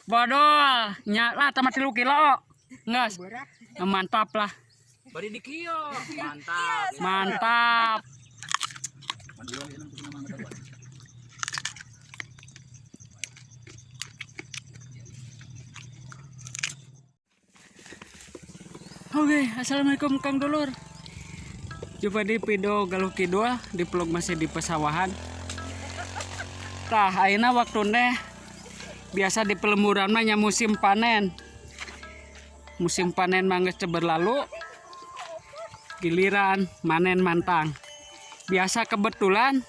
Bodoh, nyala tamat 3 kilo. Nges. Mantap lah. Bari di kio. Mantap. Mantap. Oke, assalamualaikum Kang Dulur. Jumpa di video Galuh Kidul di vlog masih di pesawahan. Tah, ayeuna waktuna biasa di pelemburan mah nya musim panen. Musim panen mah geus berlalu. Giliran manen mantang. Biasa kebetulan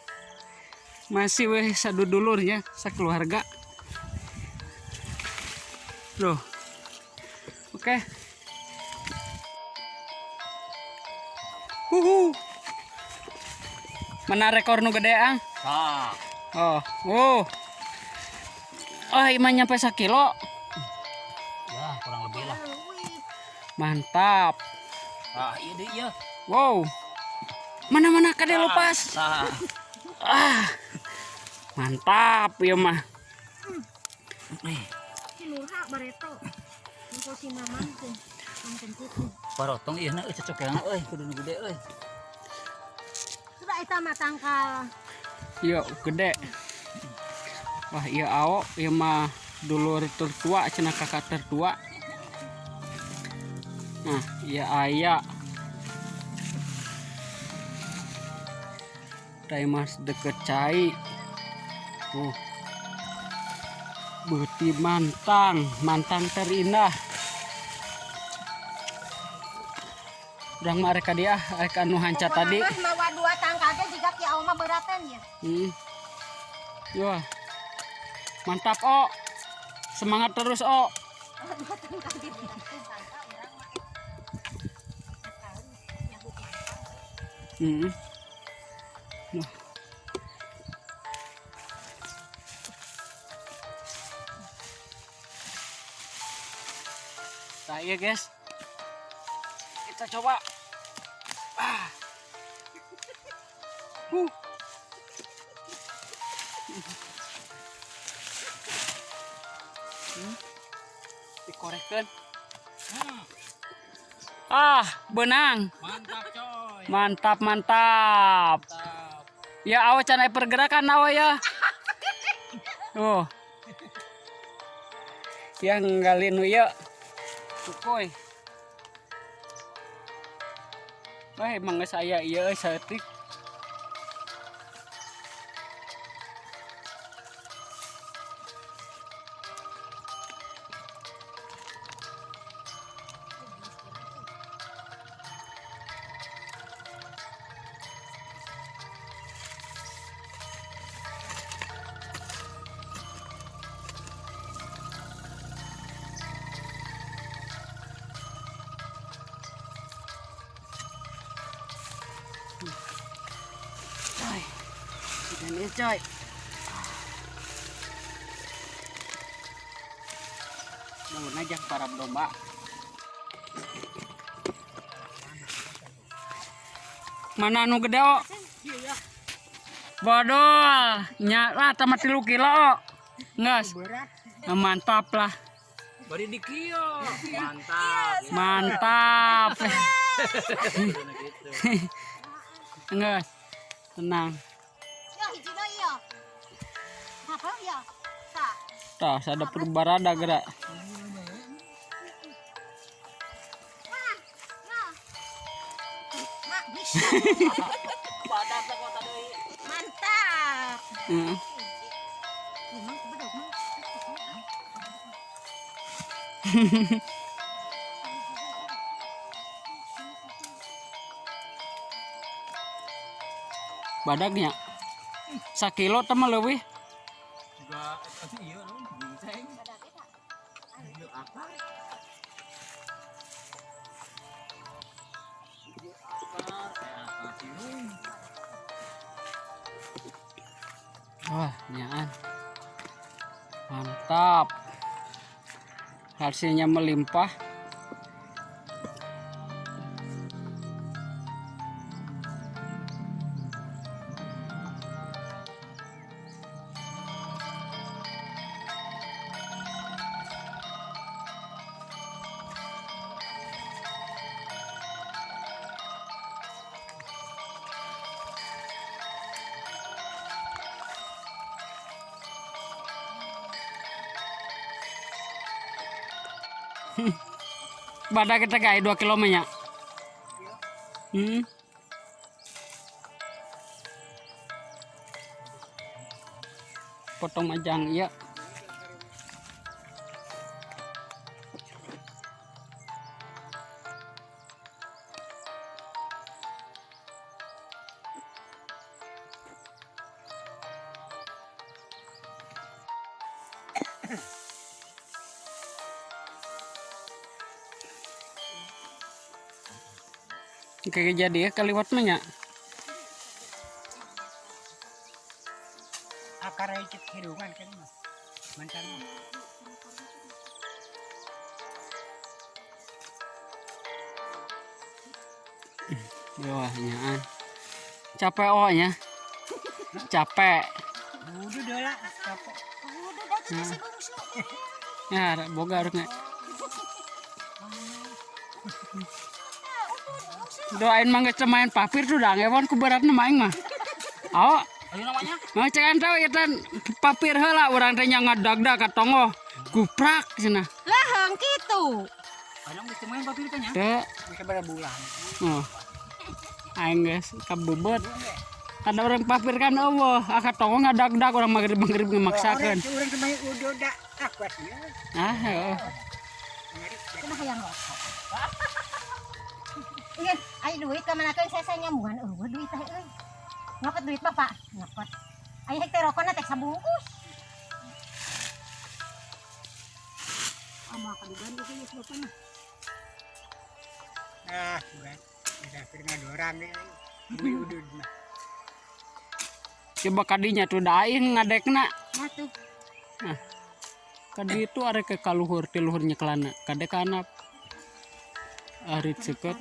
masih weh sadudulurnya sakeluarga. Loh. Oke. Mana rekor nu gede ang? Nah, Oh. Oh, imah nyampe 1 kilo. ya kurang lebih lah. Mantap. Ah, iya deh iya. Wow. Mana-mana kade lepas. Mantap ya mah. Sinurha bareto. Engko si mamang tuh. Manten putih. Parotong ieu na cocok yang euy kudu nu gede euy. Sudah eta mah tangkal. Iya gede. Wah iya ao, iya mah dulur tertua cenah kakak tertua. Nah, iya aya. Teh mas deket cai. Beuti mantang terindah. Urang mah rek dia, rek anu hancat tadi. Mawa 2 tangkal ge jiga ki auma beuratan ya. Wah. Mantap, O. Semangat terus, O. Nah, iya, guys. Kita coba. Dikorekkan. Benang. Mantap coy. Mantap. Ya awas canai pergerakan awas ya. Yang nggalin ya. Tukoy. Wah, emang saya iya setik. Coy, ini coy. Bangun aja para domba. Mana anu gede, O? Bodoh, nyala tamat 3 kilo. Nges. Mantap lah. Bari di kio. Mantap. Mantap. Nges. Tenang. Ya hijina iya. Apa ya? Sa. Tah, ada perbarada gerak. Mak bisa. Badak teh kota deui. Mantap. Emang bedog mah. Badagnya 1 kilo teman leuwih. Juga iya dong, ginceng. Ieu akar. Wah, nyaan. Mantap. Hasilnya melimpah. Badak kita kayak 2 kilo banyak. Potong majang iya. Kayak jadi ya kaliwat banyak. Akar ikut hirungan kan mas, mantan. Bawahnya capek ohnya, capek. Udah dola, capek. Udah dah kita si bungsu. Ya boga harusnya. Doain mangga cemain papir tuh dah ngewon ku beratna maing mah. Aw, Ayo namanya. mau cekan tahu ya tan papir heula urang teh nya ngadag-dag ka tongo. Guprak cenah. Lah hang kitu. Kadang bisa main papir tanya. Teu. Bisa berapa bulan? Oh. Aing geus kabebet. Ada orang papir kan eueuh, aka tongo ngadag-dag urang magrib-magrib ngemaksakeun. Orang kemarin udah dak akuat ya. Ah, heueuh. Kumaha hayang rokok. Iya, ay duit ka manakeun saya nyambungan duit teh euy. Ngapet duit Bapak? Ngapet. Ay hek teh rokona teh sabungkus. Ama ka diganti geus Bapak mah. Bukan. Bisa firman orang deh. Udah mah. Coba kadinya tuh da aing ngadekna. Nah tuh. Kadi itu are ke kaluhur ti luhurnya kelana. Kade kana arit seket.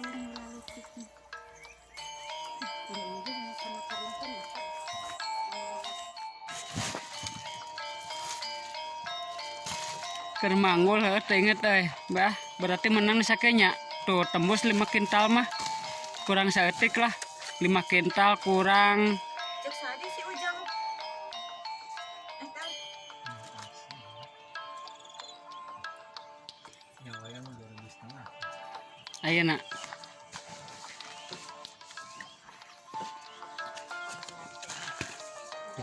Keur manggul heuh teh inget Mbah. Berarti menang sakenya. Tuh tembus 5 kintal mah. Kurang saeutik lah. 5 kintal kurang Cek sadi si Ujang. Tahu. Yang lain 2,5. ayeuna.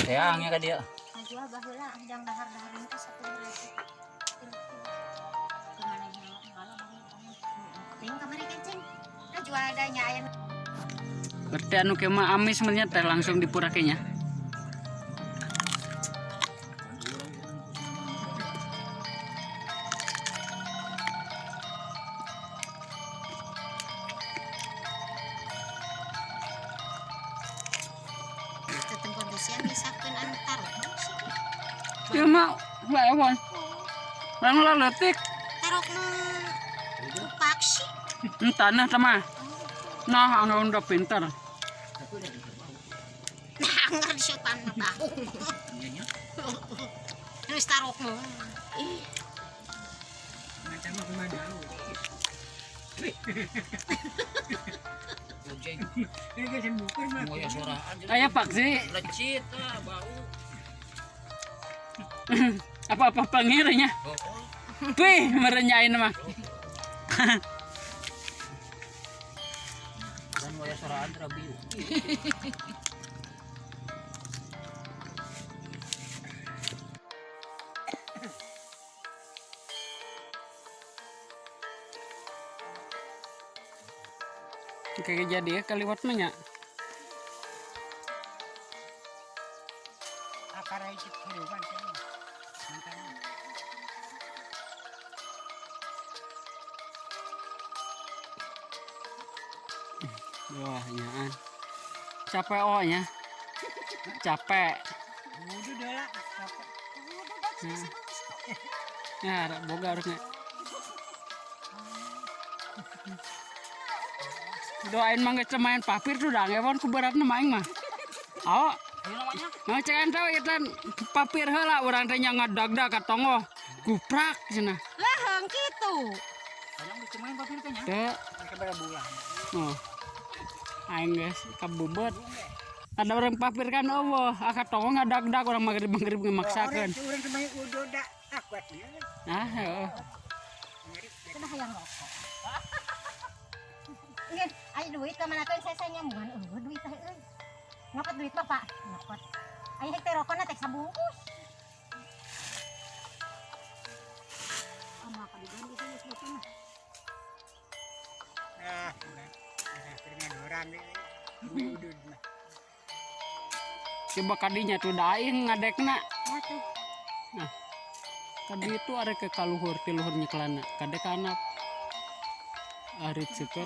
Teangnya ka dia. Jual baheula hidang dahar-dahar itu 1.000. Kemana nya malah ting kamari kencing. Jual adanya aya. Berarti anu ke mah amis sebenarnya teh langsung dipurakenya. Tetep kondisian misakeun anu taruh sih. Ya mah baewon. Lang laletik Taruh upak sih. tanah tama. Nah, anu udah pintar. Nah, ngar syutan mah tahu. Terus taruh mah. Macam apa mah dulu. Ujeng. Ini kan bukan mah. Moya soraan. Aya paksi. Lecit lah bau. Apa-apa pangirnya. Wih, merenyain mah. Dan moya soraan terabiu. Kayak jadi ya kaliwat banyak. Akar ikut hirungan kan mas, mantan. Wahnya capek ohnya. Capek. Udah dola, capek. Ya boga harusnya. Doain mangga cemain papir tuh dah ngewon ku beratna maing mah. Aw, Ayo namanya. mau cekan tahu ya tan papir heula urang teh nya ngadag-dag ka tongo. Guprak cenah. Lah hang kitu. Kadang bisa main papir tanya. Teu. Bisa berapa bulan? Oh. Aing geus kabebet. Ada orang papir kan eueuh, aka tongo ngadag-dag urang magrib-magrib ngemaksakeun. Orang kemarin udah dak akuat ya. Nah, heueuh. Sudah hayang rokok. Ingin, ay duit ka manakan saya nyambungan duit teh euy. Ngapet duit Bapak? Ngapet. Ay teh rokok na teh sabungkus. Ama ka digan itu itu mah. Akhirnya ada orang nih. Udud mah. Coba kadinya tuh daing ngadekna. Ya tuh. Kadi itu arek ke kaluhur ti luhur nyeklana. Kadek anak. Arit seket.